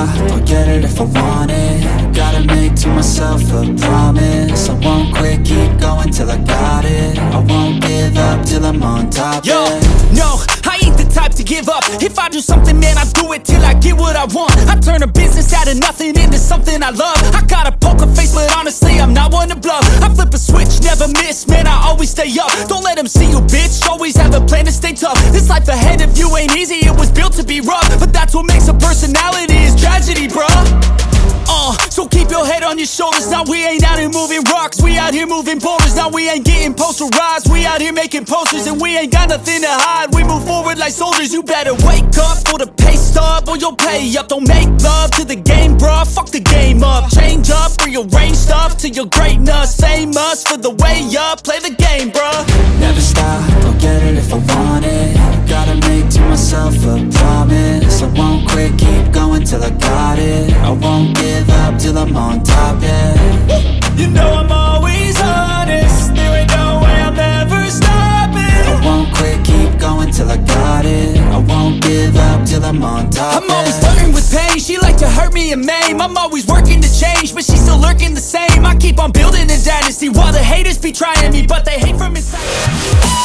stop, I'll get it if I want it. Gotta make to myself a promise. I won't quit, keep going till I got it. I won't give up till I'm on top. Yo, no, I ain't the type to give up. If I do something, man, I do it till I get what I want. I turn a business out of nothing into something I love. I got a poker face, but honestly, I'm not one to bluff. I flip a switch, never miss, man, I always stay up. Don't let them see you, bitch, always have a plan to stay tough. This life ahead of you ain't easy, it was built to be rough. But that's what makes a personality, is tragedy, bruh. So keep your head on your shoulders. Now we ain't out here moving rocks, we out here moving boulders. Now we ain't getting posterized, we out here making posters. And we ain't got nothing to hide, we move forward like soldiers. You better wake up for the pay stub, or you'll pay up. Don't make love to the game, bruh, fuck the game up. Change up, rearrange stuff to your greatness. Famous for the way up, play the game, bruh. Never stop, I'll get it if I want it. Gotta make to myself a promise. I won't quit, keep going till I got it. I won't give up till I'm on top, yeah. You know I'm always honest, there ain't no way I'm ever stopping. I won't quit, keep going till I got it. I won't give up till I'm on top, I'm always flirting with pain, she like to hurt me and maim. I'm always working to change, but she's still lurking the same. I keep on building a dynasty while the haters be trying me, but they hate from inside.